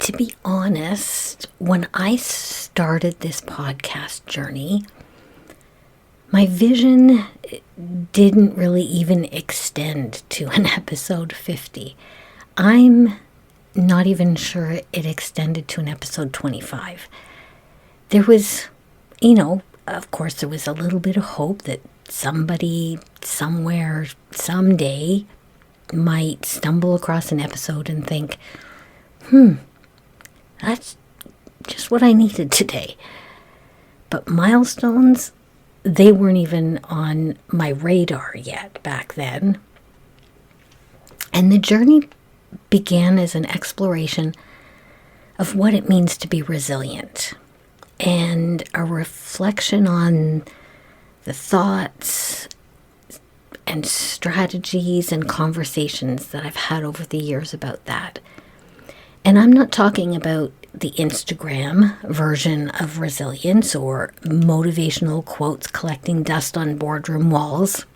to be honest, when I started this podcast journey, my vision didn't really even extend to an episode 50. I'm not even sure it extended to an episode 25. There was, of course, there was a little bit of hope that somebody, somewhere, someday might stumble across an episode and think, that's just what I needed today. But milestones, they weren't even on my radar yet back then. And the journey began as an exploration of what it means to be resilient and a reflection on the thoughts and strategies and conversations that I've had over the years about that. And I'm not talking about the Instagram version of resilience or motivational quotes collecting dust on boardroom walls.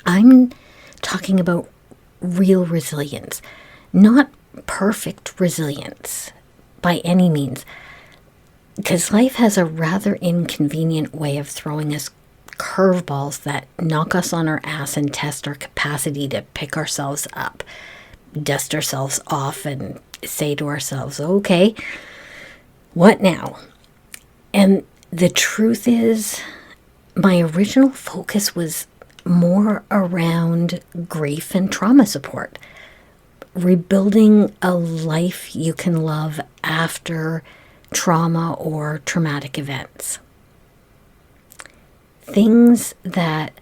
I'm talking about real resilience, not perfect resilience by any means, because life has a rather inconvenient way of throwing us curveballs that knock us on our ass and test our capacity to pick ourselves up, dust ourselves off, and say to ourselves, okay, what now? And the truth is, my original focus was more around grief and trauma support, rebuilding a life you can love after trauma or traumatic events. Things that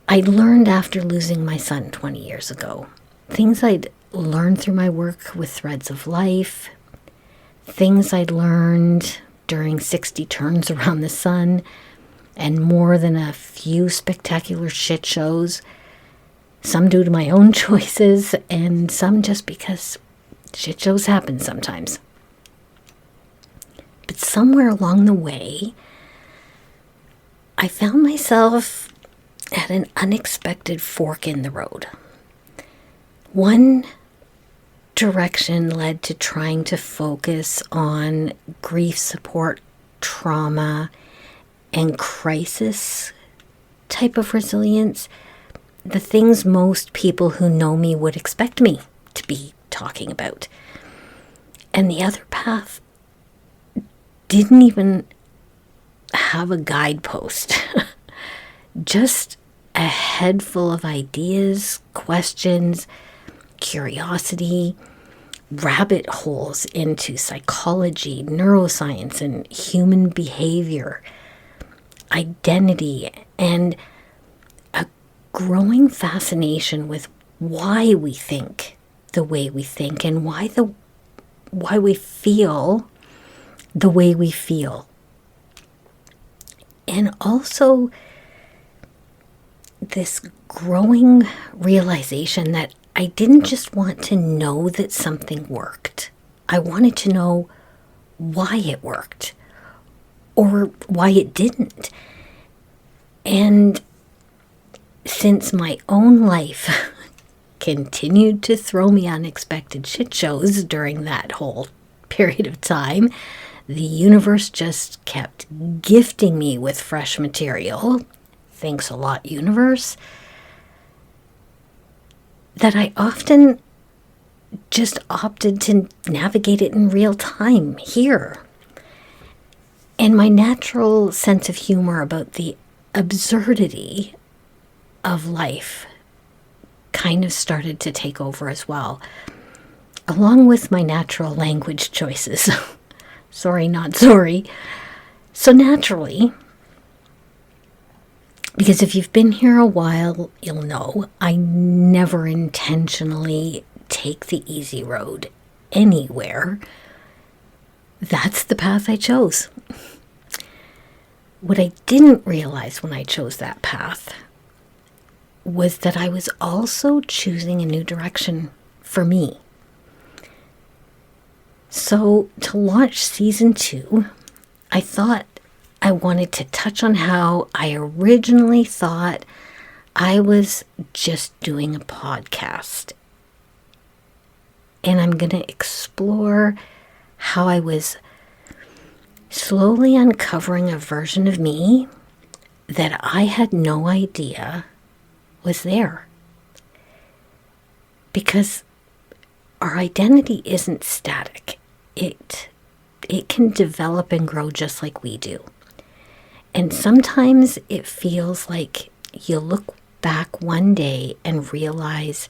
I learned after losing my son 20 years ago. Things I'd learned through my work with Threads of Life. Things I'd learned during 60 turns around the sun and more than a few spectacular shit shows. Some due to my own choices and some just because shit shows happen sometimes. But somewhere along the way, I found myself at an unexpected fork in the road. One direction led to trying to focus on grief support, trauma, and crisis type of resilience, the things most people who know me would expect me to be talking about. And the other path didn't even have a guidepost, just a head full of ideas, questions, curiosity, rabbit holes into psychology, neuroscience, and human behavior, identity, and a growing fascination with why we think the way we think and why we feel the way we feel. And also this growing realization that I didn't just want to know that something worked. I wanted to know why it worked or why it didn't. And since my own life continued to throw me unexpected shit shows during that whole period of time, the universe just kept gifting me with fresh material. Thanks a lot, universe. That I often just opted to navigate it in real time here. And my natural sense of humor about the absurdity of life kind of started to take over as well, along with my natural language choices. Sorry, not sorry. So naturally, because if you've been here a while, you'll know I never intentionally take the easy road anywhere. That's the path I chose. What I didn't realize when I chose that path was that I was also choosing a new direction for me. So to launch season 2, I thought I wanted to touch on how I originally thought I was just doing a podcast. And I'm going to explore how I was slowly uncovering a version of me that I had no idea was there. Because our identity isn't static. It can develop and grow just like we do. And sometimes it feels like you look back one day and realize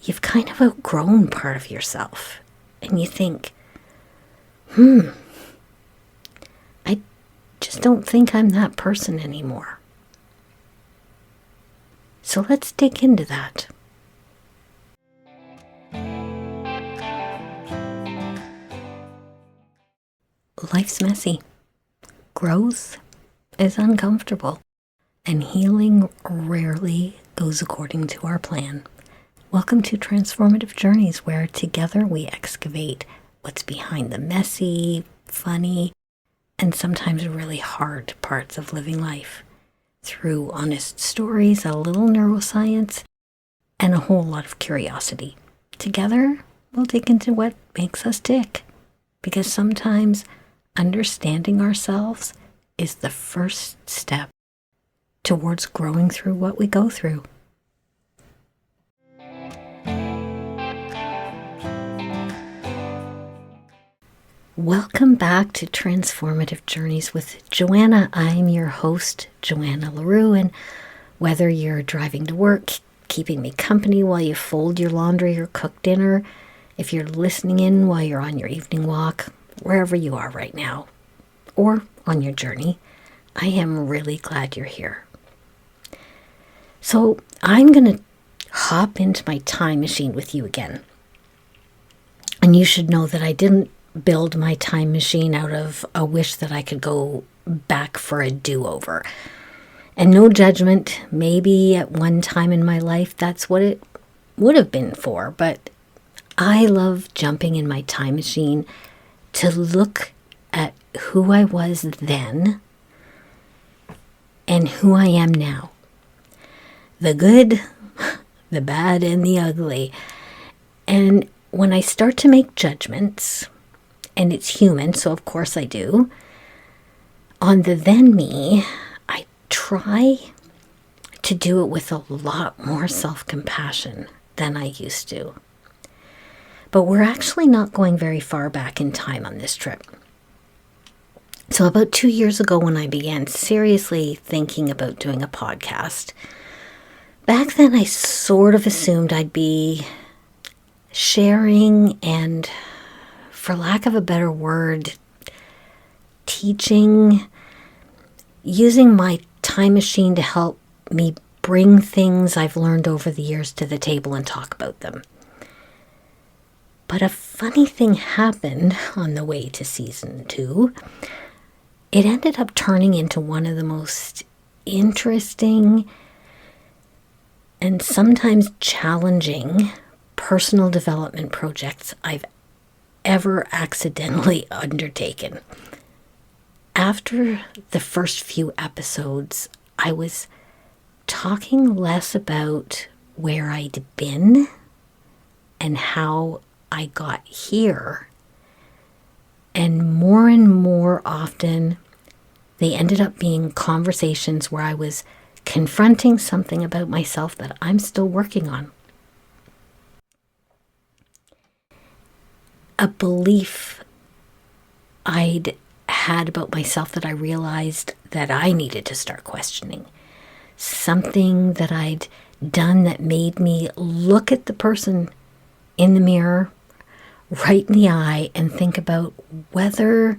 you've kind of outgrown part of yourself. And you think, I just don't think I'm that person anymore. So let's dig into that. Life's messy. Growth is uncomfortable. And healing rarely goes according to our plan. Welcome to Transformative Journeys, where together we excavate what's behind the messy, funny, and sometimes really hard parts of living life through honest stories, a little neuroscience, and a whole lot of curiosity. Together, we'll dig into what makes us tick, because sometimes understanding ourselves is the first step towards growing through what we go through. Welcome back to Transformative Journeys with Joanna. I'm your host, Joanna LaRue, and whether you're driving to work, keeping me company while you fold your laundry or cook dinner, if you're listening in while you're on your evening walk, wherever you are right now, or on your journey, I am really glad you're here. So I'm going to hop into my time machine with you again. And you should know that I didn't build my time machine out of a wish that I could go back for a do-over. And no judgment, maybe at one time in my life that's what it would have been for, but I love jumping in my time machine to look at who I was then and who I am now. The good, the bad, and the ugly. And when I start to make judgments, and it's human, so of course I do, on the then me, I try to do it with a lot more self-compassion than I used to. But we're actually not going very far back in time on this trip. So about 2 years ago, when I began seriously thinking about doing a podcast, back then I sort of assumed I'd be sharing and, for lack of a better word, teaching, using my time machine to help me bring things I've learned over the years to the table and talk about them. But a funny thing happened on the way to season 2. It ended up turning into one of the most interesting and sometimes challenging personal development projects I've ever accidentally undertaken. After the first few episodes, I was talking less about where I'd been and how I got here. And more often, they ended up being conversations where I was confronting something about myself that I'm still working on. A belief I'd had about myself that I realized that I needed to start questioning. Something that I'd done that made me look at the person in the mirror, right in the eye, and think about whether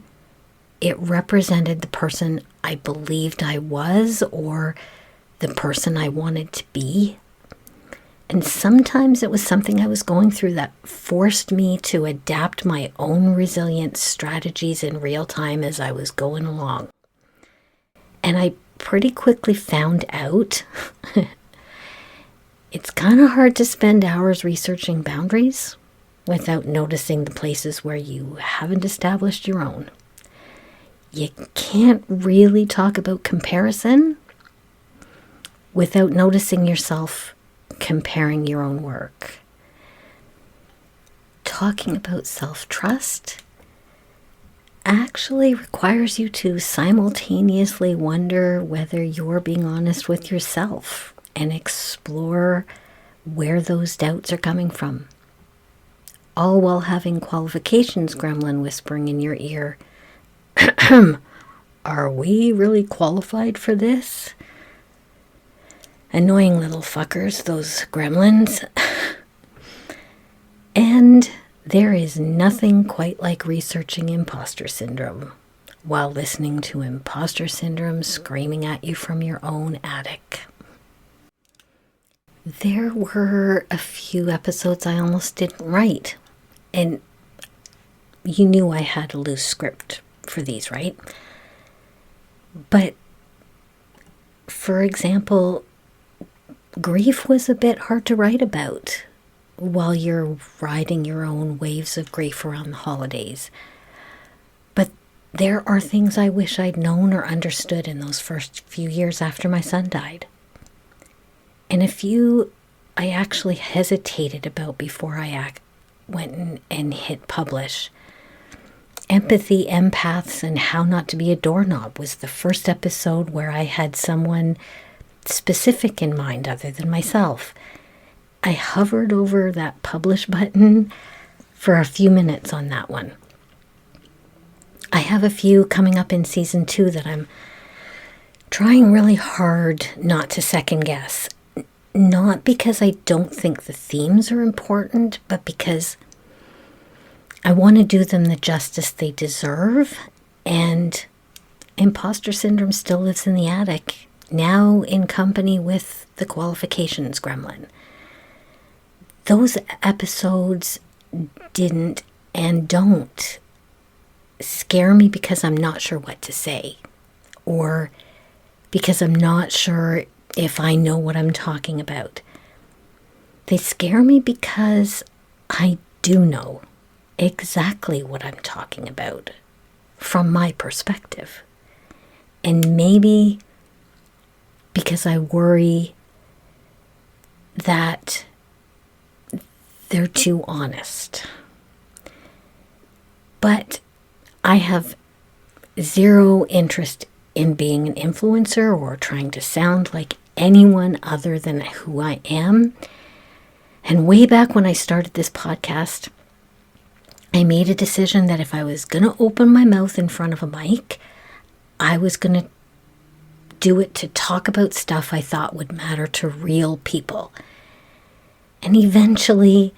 it represented the person I believed I was or the person I wanted to be. And sometimes it was something I was going through that forced me to adapt my own resilience strategies in real time as I was going along. And I pretty quickly found out it's kind of hard to spend hours researching boundaries without noticing the places where you haven't established your own. You can't really talk about comparison without noticing yourself comparing your own work. talking about self-trust actually requires you to simultaneously wonder whether you're being honest with yourself and explore where those doubts are coming from. All while having qualifications gremlin whispering in your ear, are we really qualified for this? Annoying little fuckers, those gremlins. And there is nothing quite like researching imposter syndrome while listening to imposter syndrome screaming at you from your own attic. There were a few episodes I almost didn't write. And you knew I had a loose script for these, right? But, for example, grief was a bit hard to write about while you're riding your own waves of grief around the holidays. But there are things I wish I'd known or understood in those first few years after my son died. And a few I actually hesitated about before I went and hit publish. Empathy, Empaths, and How Not to Be a Doorknob was the first episode where I had someone specific in mind other than myself. I hovered over that publish button for a few minutes on that one. I have a few coming up in season 2 that I'm trying really hard not to second guess. Not because I don't think the themes are important, but because I want to do them the justice they deserve. And imposter syndrome still lives in the attic, now in company with the qualifications gremlin. Those episodes didn't and don't scare me because I'm not sure what to say, or because I'm not sure if I know what I'm talking about. They scare me because I do know exactly what I'm talking about from my perspective. And maybe because I worry that they're too honest. But I have zero interest in being an influencer or trying to sound like anyone other than who I am. And way back when I started this podcast, I made a decision that if I was going to open my mouth in front of a mic, I was going to do it to talk about stuff I thought would matter to real people. And eventually,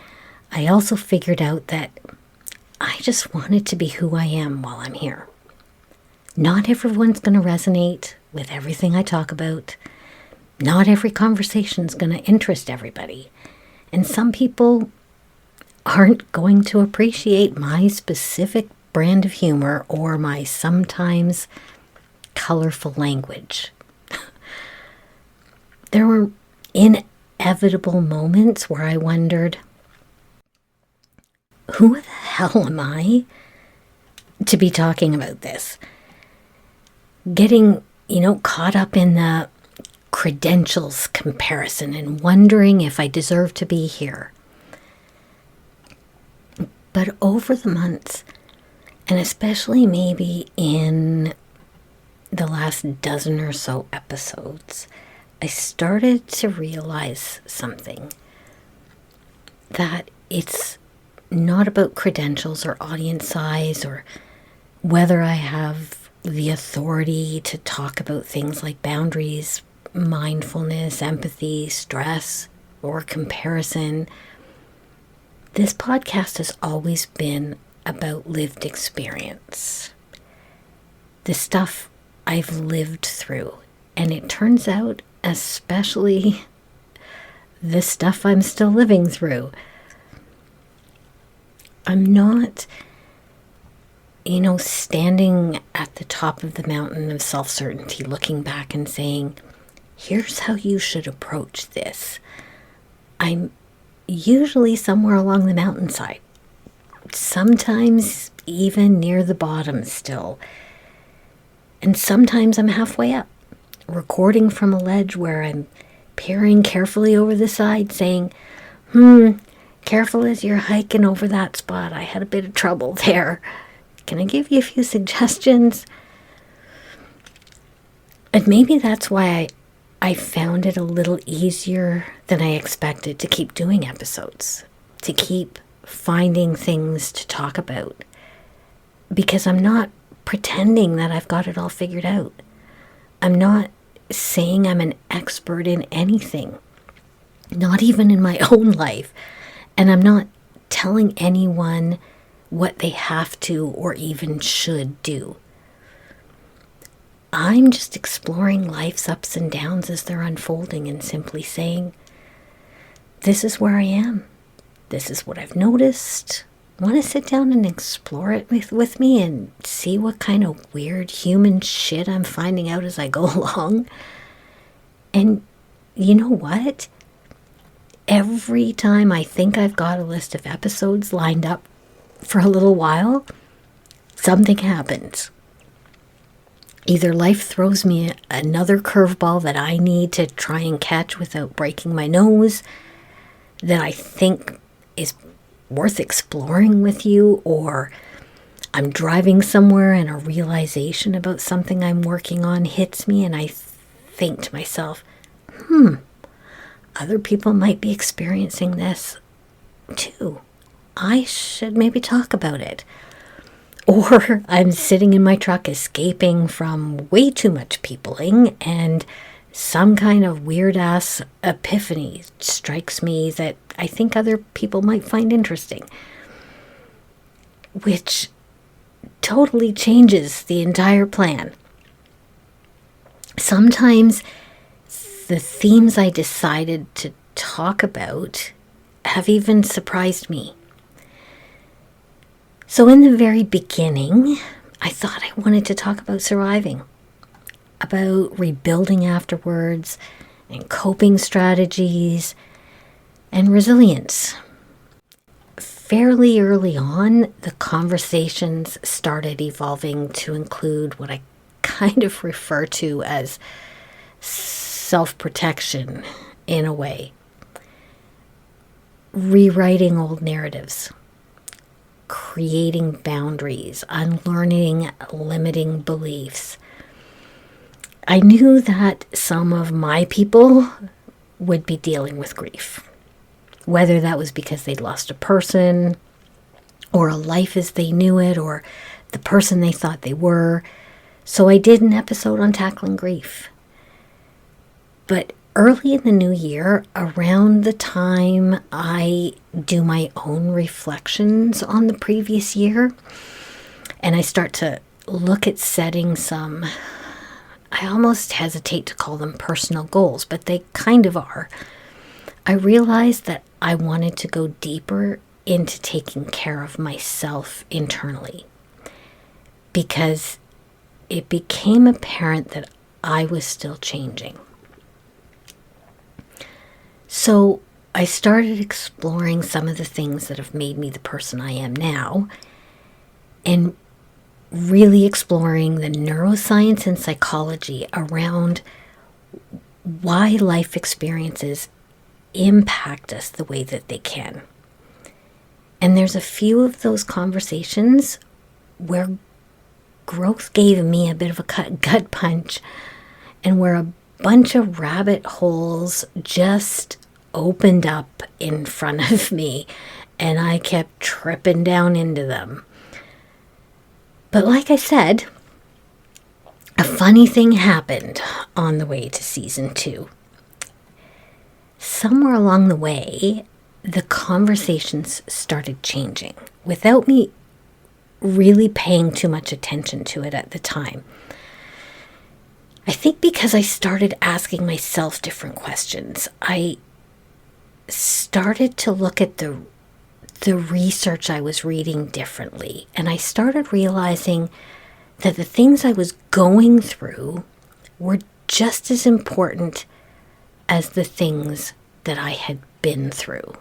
I also figured out that I just wanted to be who I am while I'm here. Not everyone's going to resonate with everything I talk about. Not every conversation's going to interest everybody. And some people aren't going to appreciate my specific brand of humor or my sometimes colorful language. There were inevitable moments where I wondered, who the hell am I to be talking about this? Getting, caught up in the credentials comparison and wondering if I deserve to be here. But over the months, and especially maybe in the last dozen or so episodes, I started to realize something. That it's not about credentials or audience size or whether I have the authority to talk about things like boundaries, mindfulness, empathy, stress, or comparison. This podcast has always been about lived experience. The stuff I've lived through. And it turns out, especially the stuff I'm still living through. I'm not, standing at the top of the mountain of self-certainty, looking back and saying, here's how you should approach this. I'm usually somewhere along the mountainside, sometimes even near the bottom still. And sometimes I'm halfway up, recording from a ledge where I'm peering carefully over the side saying, can careful as you're hiking over that spot. I had a bit of trouble there. Can I give you a few suggestions? And maybe that's why I found it a little easier than I expected to keep doing episodes, to keep finding things to talk about, because I'm not pretending that I've got it all figured out. I'm not saying I'm an expert in anything, not even in my own life. And I'm not telling anyone what they have to or even should do. I'm just exploring life's ups and downs as they're unfolding and simply saying, this is where I am. This is what I've noticed. Want to sit down and explore it with me and see what kind of weird human shit I'm finding out as I go along? And you know what? Every time I think I've got a list of episodes lined up for a little while, something happens. Either life throws me another curveball that I need to try and catch without breaking my nose, that I think is worth exploring with you, or I'm driving somewhere and a realization about something I'm working on hits me and I think to myself, other people might be experiencing this too. I should maybe talk about it. Or I'm sitting in my truck escaping from way too much peopling and some kind of weird-ass epiphany strikes me that I think other people might find interesting, which totally changes the entire plan. Sometimes the themes I decided to talk about have even surprised me. So in the very beginning, I thought I wanted to talk about surviving, about rebuilding afterwards, and coping strategies, and resilience. Fairly early on, the conversations started evolving to include what I kind of refer to as self-protection in a way. Rewriting old narratives, creating boundaries, unlearning limiting beliefs. I knew that some of my people would be dealing with grief, whether that was because they'd lost a person or a life as they knew it or the person they thought they were. So I did an episode on tackling grief. But early in the new year, around the time I do my own reflections on the previous year, and I start to look at setting some, I almost hesitate to call them personal goals, but they kind of are. I realized that I wanted to go deeper into taking care of myself internally, because it became apparent that I was still changing. So I started exploring some of the things that have made me the person I am now, and really exploring the neuroscience and psychology around why life experiences impact us the way that they can. And there's a few of those conversations where growth gave me a bit of a gut punch, and where a bunch of rabbit holes just opened up in front of me, and I kept tripping down into them. But like I said, a funny thing happened on the way to season 2. Somewhere along the way, the conversations started changing without me really paying too much attention to it at the time. I think because I started asking myself different questions. I started to look at the research I was reading differently, and I started realizing that the things I was going through were just as important as the things that I had been through,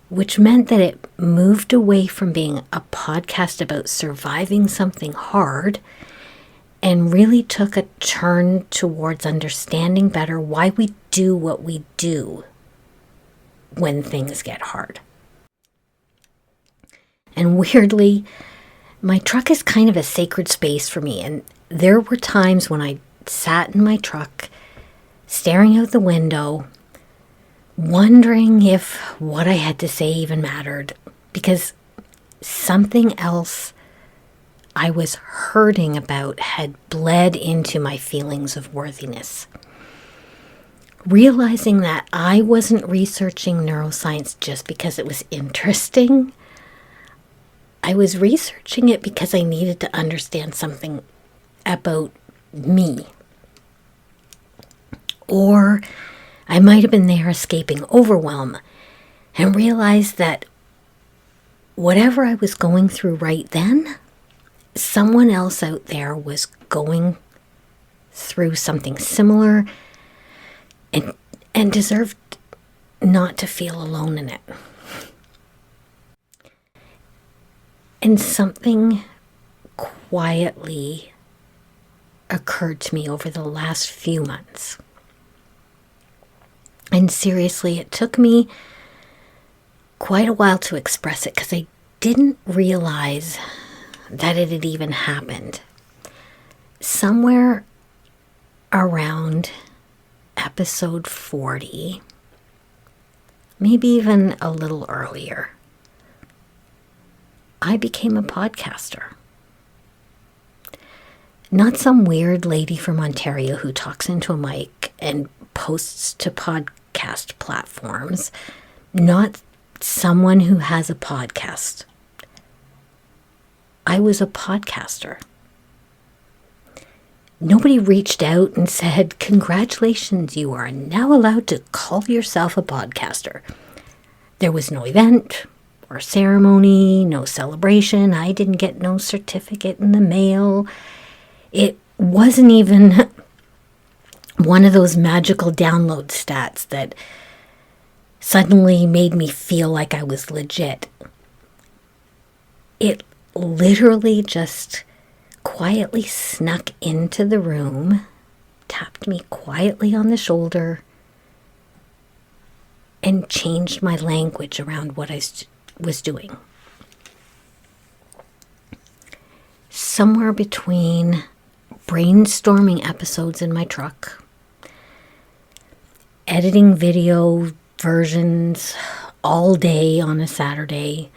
which meant that it moved away from being a podcast about surviving something hard and really took a turn towards understanding better why we do what we do, when things get hard. And weirdly, my truck is kind of a sacred space for me. And there were times when I sat in my truck, staring out the window, wondering if what I had to say even mattered, because something else I was hurting about had bled into my feelings of worthiness. Realizing that I wasn't researching neuroscience just because it was interesting, I was researching it because I needed to understand something about me. Or I might have been there escaping overwhelm and realized that whatever I was going through right then, someone else out there was going through something similar and deserved not to feel alone in it. And something quietly occurred to me over the last few months. And seriously, it took me quite a while to express it because I didn't realize that it had even happened. Somewhere around episode 40, maybe even a little earlier, I became a podcaster. Not some weird lady from Ontario who talks into a mic and posts to podcast platforms. Not someone who has a podcast. I was a podcaster. Nobody reached out and said, "Congratulations, you are now allowed to call yourself a podcaster." There was no event or ceremony, no celebration. I didn't get no certificate in the mail. It wasn't even one of those magical download stats that suddenly made me feel like I was legit. It literally just quietly snuck into the room, tapped me quietly on the shoulder, and changed my language around what I was doing. Somewhere between brainstorming episodes in my truck, editing video versions all day on a Saturday,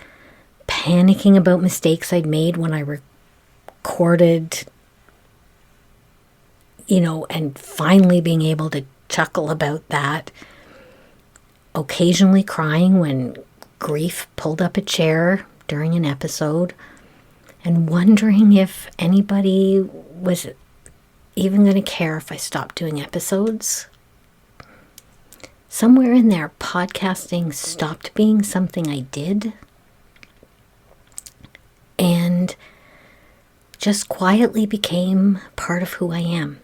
panicking about mistakes I'd made when I recorded, and finally being able to chuckle about that, occasionally crying when grief pulled up a chair during an episode, and wondering if anybody was even going to care if I stopped doing episodes. Somewhere in there, podcasting stopped being something I did and just quietly became part of who I am.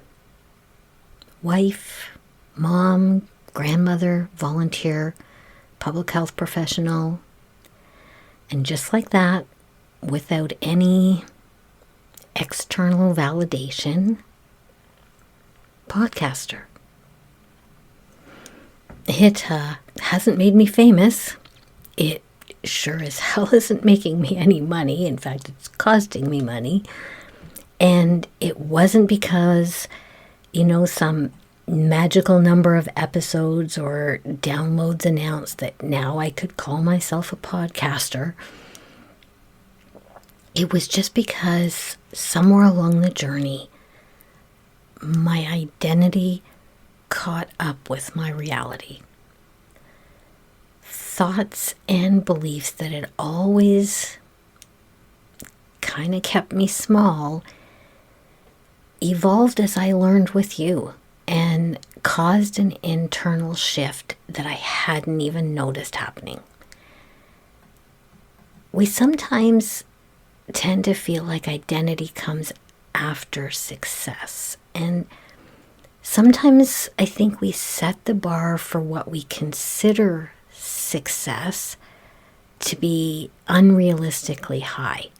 Wife, mom, grandmother, volunteer, public health professional, and just like that, without any external validation, podcaster. It hasn't made me famous. It sure as hell isn't making me any money. In fact, it's costing me money. And it wasn't because, some magical number of episodes or downloads announced that now I could call myself a podcaster. It was just because somewhere along the journey, my identity caught up with my reality. Thoughts and beliefs that had always kind of kept me small evolved as I learned with you and caused an internal shift that I hadn't even noticed happening. We sometimes tend to feel like identity comes after success, and sometimes I think we set the bar for what we consider success to be unrealistically high.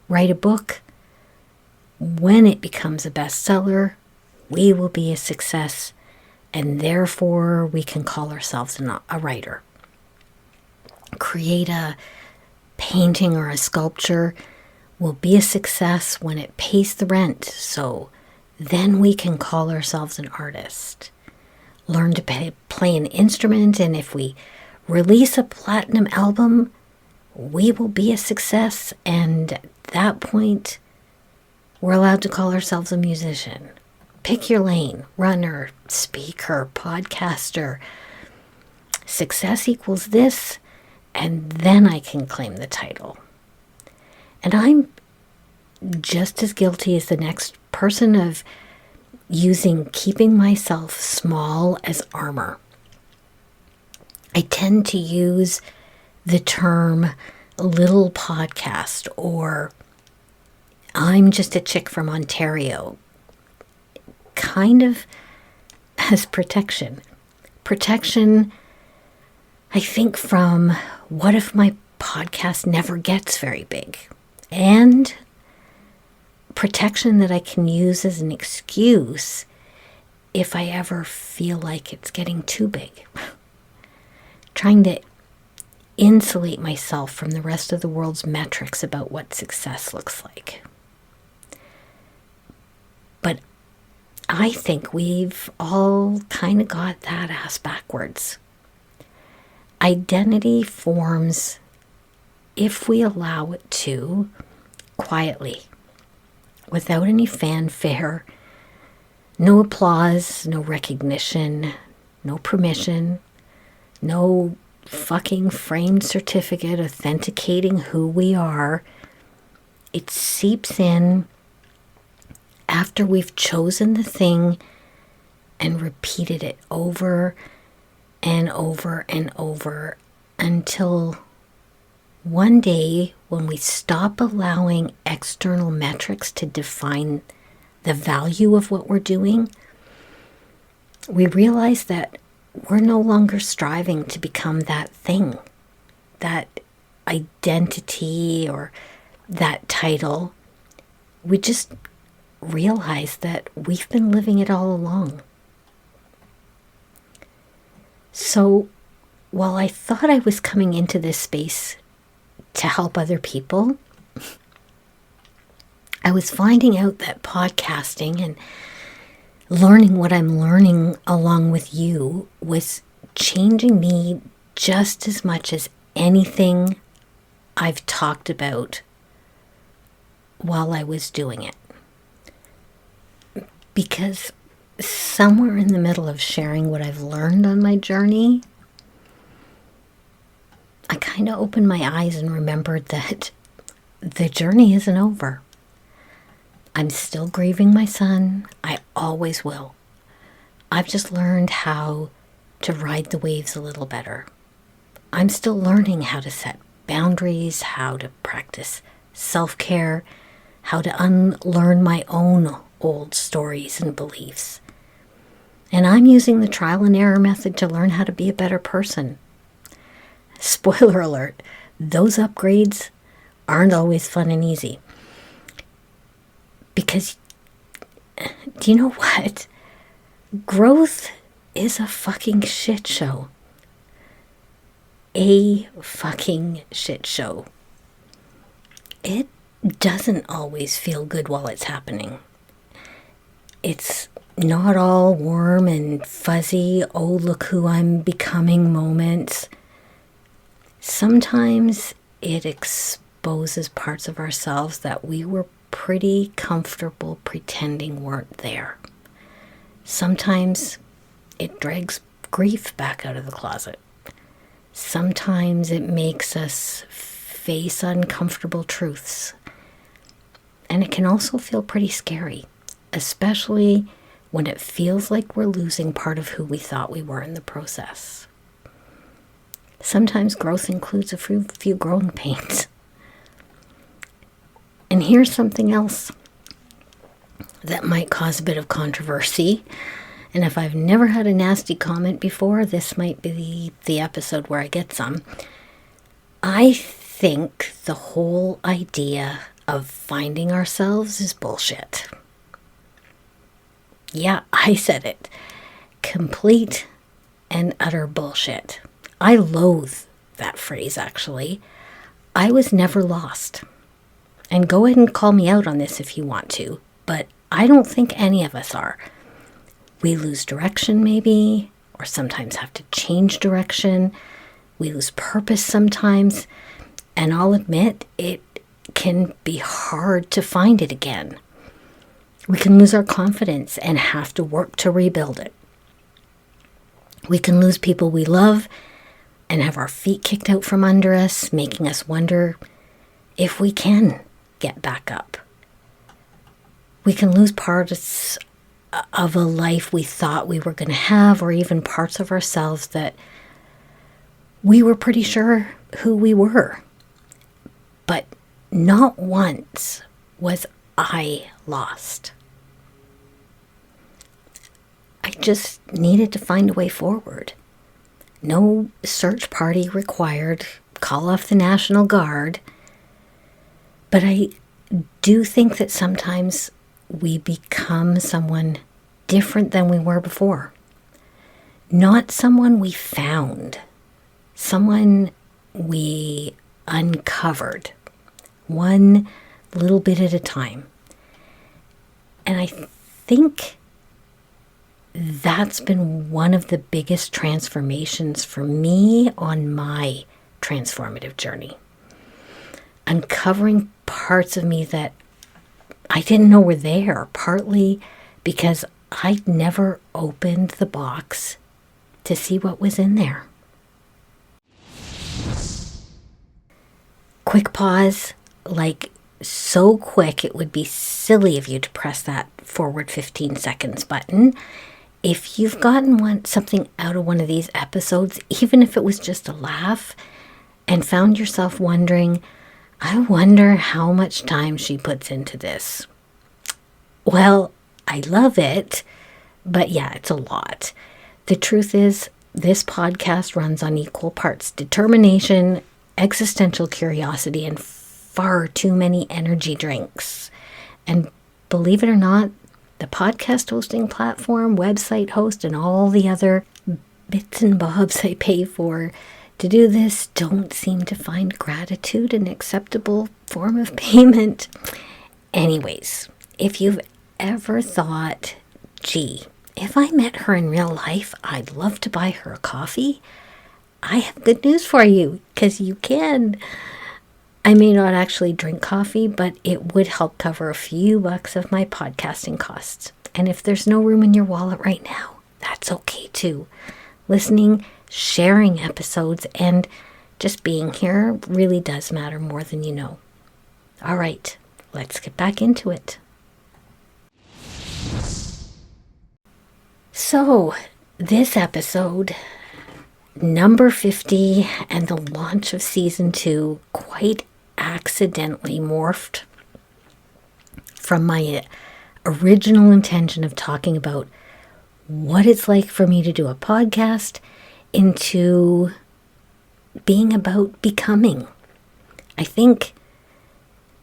Write a book. When it becomes a bestseller, we will be a success. and therefore we can call ourselves a writer. Create a painting or a sculpture will be a success when it pays the rent, so then we can call ourselves an artist. Learn to play an instrument, and if we release a platinum album, we will be a success, and at that point, we're allowed to call ourselves a musician. Pick your lane: runner, speaker, podcaster. Success equals this, and then I can claim the title. And I'm just as guilty as the next person of keeping myself small as armor. I tend to use the term little podcast, or I'm just a chick from Ontario, kind of as protection. Protection, I think, from what if my podcast never gets very big? And protection that I can use as an excuse if I ever feel like it's getting too big. Trying to insulate myself from the rest of the world's metrics about what success looks like. But I think we've all kind of got that ass backwards. Identity forms, if we allow it to, quietly, without any fanfare, no applause, no recognition, no permission, no fucking framed certificate authenticating who we are. It seeps in after we've chosen the thing and repeated it over and over and over until one day, when we stop allowing external metrics to define the value of what we're doing, we realize that we're no longer striving to become that thing, that identity or that title. We just realize that we've been living it all along. So while I thought I was coming into this space to help other people, I was finding out that podcasting and learning what I'm learning along with you was changing me just as much as anything I've talked about while I was doing it. Because somewhere in the middle of sharing what I've learned on my journey, I kind of opened my eyes and remembered that the journey isn't over. I'm still grieving my son. I always will. I've just learned how to ride the waves a little better. I'm still learning how to set boundaries, how to practice self-care, how to unlearn my own old stories and beliefs. And I'm using the trial and error method to learn how to be a better person. Spoiler alert, those upgrades aren't always fun and easy. Because, do you know what? Growth is a fucking shit show. A fucking shit show. It doesn't always feel good while it's happening. It's not all warm and fuzzy, oh, look who I'm becoming moments. Sometimes it exposes parts of ourselves that we were pretty comfortable pretending weren't there. Sometimes it drags grief back out of the closet. Sometimes it makes us face uncomfortable truths. And it can also feel pretty scary, especially when it feels like we're losing part of who we thought we were in the process. Sometimes growth includes a few growing pains. And here's something else that might cause a bit of controversy. And if I've never had a nasty comment before, this might be the episode where I get some. I think the whole idea of finding ourselves is bullshit. Yeah, I said it. complete and utter bullshit. I loathe that phrase, actually. I was never lost. And go ahead and call me out on this if you want to, but I don't think any of us are. We lose direction maybe, or sometimes have to change direction. We lose purpose sometimes, and I'll admit it can be hard to find it again. We can lose our confidence and have to work to rebuild it. We can lose people we love and have our feet kicked out from under us, making us wonder if we can get back up. We can lose parts of a life we thought we were going to have, or even parts of ourselves that we were pretty sure who we were. But not once was I lost. I just needed to find a way forward. No search party required. Call off the National Guard. But I do think that sometimes we become someone different than we were before. Not someone we found. Someone we uncovered. One little bit at a time. And I think that's been one of the biggest transformations for me on my transformative journey. Uncovering parts of me that I didn't know were there, partly because I'd never opened the box to see what was in there. Quick pause, like so quick it would be silly of you to press that forward 15 seconds button. If you've gotten something out of one of these episodes, even if it was just a laugh, and found yourself wondering, I wonder how much time she puts into this. Well, I love it, but yeah, it's a lot. The truth is, this podcast runs on equal parts determination, existential curiosity, and far too many energy drinks. And believe it or not, the podcast hosting platform, website host, and all the other bits and bobs I pay for to do this don't seem to find gratitude an acceptable form of payment. Anyways, if you've ever thought, gee, if I met her in real life, I'd love to buy her a coffee, I have good news for you, because you can. I may not actually drink coffee, but it would help cover a few bucks of my podcasting costs. And if there's no room in your wallet right now, that's okay too. Listening, sharing episodes, and just being here really does matter more than you know. All right, let's get back into it. So, this episode, number 50, and the launch of season 2 quite accidentally morphed from my original intention of talking about what it's like for me to do a podcast into being about becoming. I think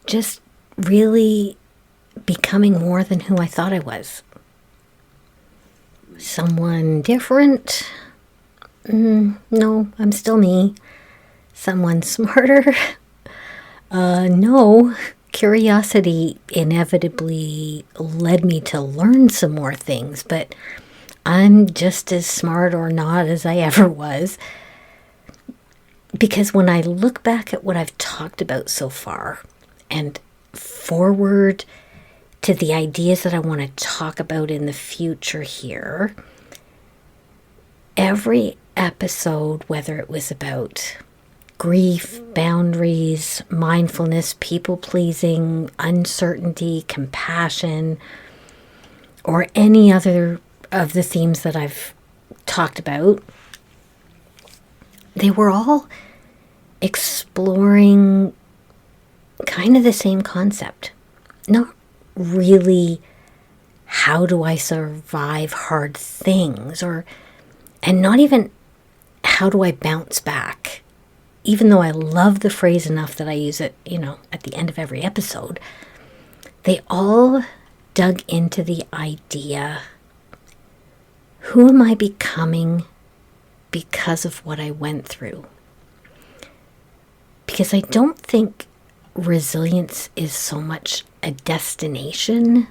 just really becoming more than who I thought I was. Someone different? No, I'm still me. Someone smarter? No. Curiosity inevitably led me to learn some more things, but I'm just as smart or not as I ever was. Because when I look back at what I've talked about so far and forward to the ideas that I want to talk about in the future here, every episode, whether it was about grief, boundaries, mindfulness, people-pleasing, uncertainty, compassion, or any other of the themes that I've talked about, they were all exploring kind of the same concept. Not really how do I survive hard things, and not even how do I bounce back. Even though I love the phrase enough that I use it, at the end of every episode, they all dug into the idea, Who am I becoming because of what I went through? Because I don't think resilience is so much a destination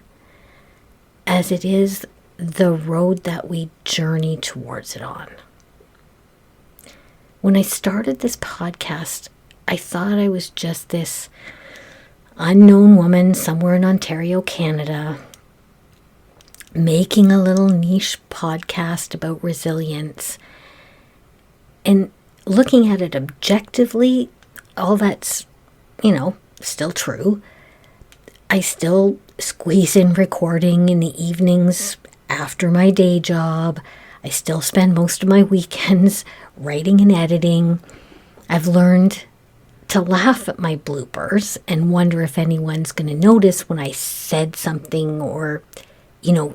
as it is the road that we journey towards it on. When I started this podcast, I thought I was just this unknown woman somewhere in Ontario, Canada, making a little niche podcast about resilience. And looking at it objectively, all that's, still true. I still squeeze in recording in the evenings after my day job. I still spend most of my weekends writing and editing. I've learned to laugh at my bloopers and wonder if anyone's going to notice when I said something or,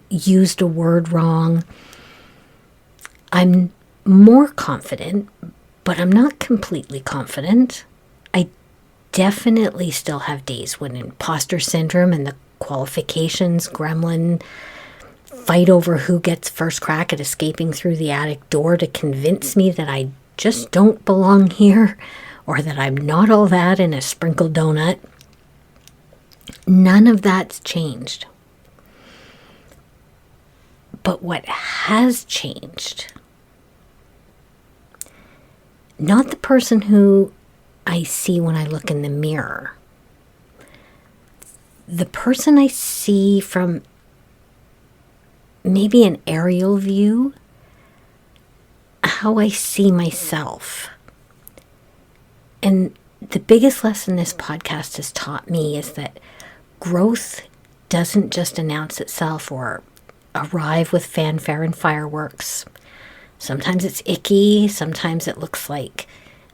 used a word wrong. I'm more confident, but I'm not completely confident. I definitely still have days when imposter syndrome and the qualifications gremlin fight over who gets first crack at escaping through the attic door to convince me that I just don't belong here, or that I'm not all that in a sprinkled donut. None of that's changed. But what has changed, not the person who I see when I look in the mirror, the person I see from maybe an aerial view, how I see myself. And the biggest lesson this podcast has taught me is that growth doesn't just announce itself or arrive with fanfare and fireworks. Sometimes it's icky, sometimes it looks like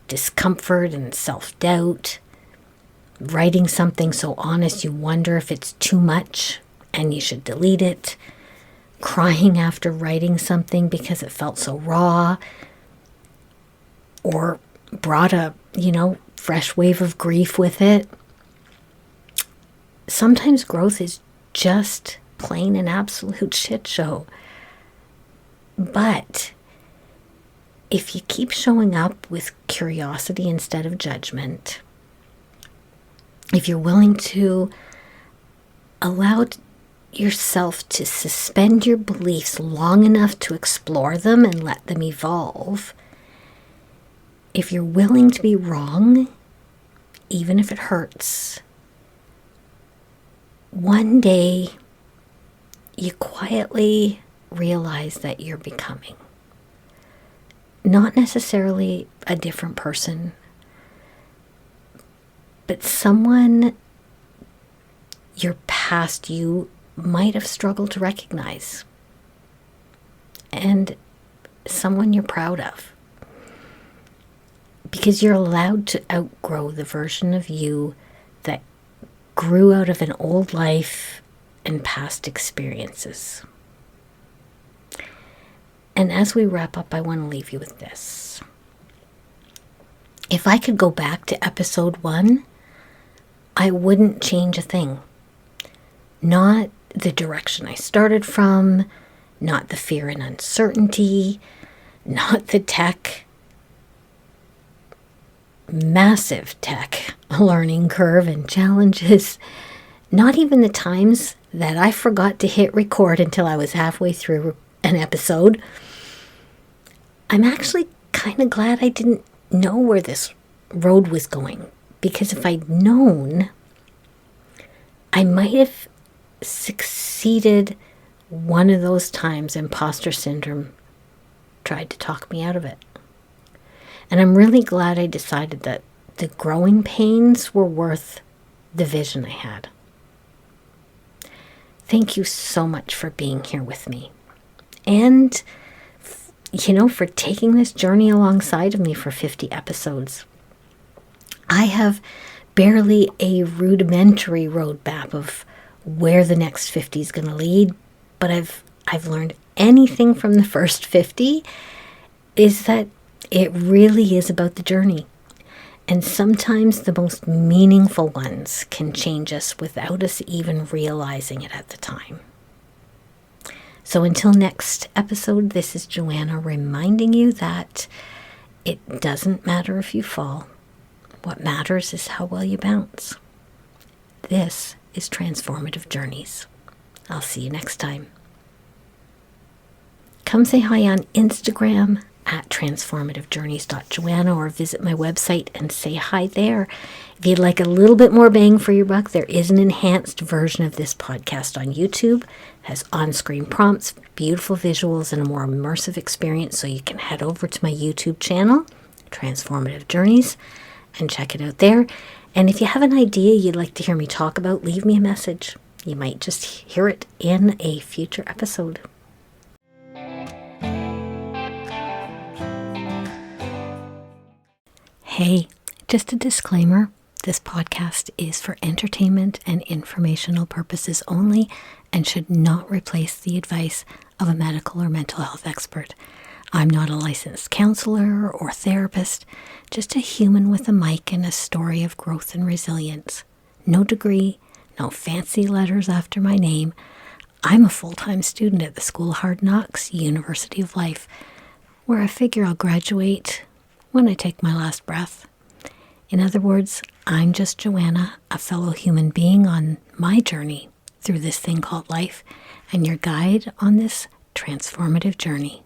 discomfort and self-doubt. Writing something so honest you wonder if it's too much and you should delete it. Crying after writing something because it felt so raw, or brought a, fresh wave of grief with it. Sometimes growth is just plain and absolute shit show. But if you keep showing up with curiosity instead of judgment, if you're willing to allow yourself to suspend your beliefs long enough to explore them and let them evolve, if you're willing to be wrong, even if it hurts, one day you quietly realize that you're becoming. Not necessarily a different person, but someone your past you might have struggled to recognize, and someone you're proud of. Because you're allowed to outgrow the version of you that grew out of an old life and past experiences. And as we wrap up, I want to leave you with this. If I could go back to episode 1, I wouldn't change a thing. Not the direction I started from, not the fear and uncertainty, not the massive tech learning curve and challenges, not even the times that I forgot to hit record until I was halfway through an episode. I'm actually kind of glad I didn't know where this road was going, because if I'd known, I might have succeeded one of those times imposter syndrome tried to talk me out of it. And I'm really glad I decided that the growing pains were worth the vision I had. Thank you so much for being here with me. And, for taking this journey alongside of me for 50 episodes. I have barely a rudimentary roadmap of where the next 50 is going to lead, but I've learned anything from the first 50 is that it really is about the journey. And sometimes the most meaningful ones can change us without us even realizing it at the time. So until next episode, this is Joanna reminding you that it doesn't matter if you fall. What matters is how well you bounce. This is Transformative Journeys. I'll see you next time. Come say hi on Instagram at transformativejourneys.joanna or visit my website and say hi there. If you'd like a little bit more bang for your buck, there is an enhanced version of this podcast on YouTube. It has on-screen prompts, beautiful visuals, and a more immersive experience, so you can head over to my YouTube channel, Transformative Journeys, and check it out there. And if you have an idea you'd like to hear me talk about, leave me a message. You might just hear it in a future episode. Hey, just a disclaimer. This podcast is for entertainment and informational purposes only and should not replace the advice of a medical or mental health expert. I'm not a licensed counselor or therapist, just a human with a mic and a story of growth and resilience. No degree, no fancy letters after my name. I'm a full-time student at the School of Hard Knocks, University of Life, where I figure I'll graduate when I take my last breath. In other words, I'm just Joanna, a fellow human being on my journey through this thing called life, and your guide on this transformative journey.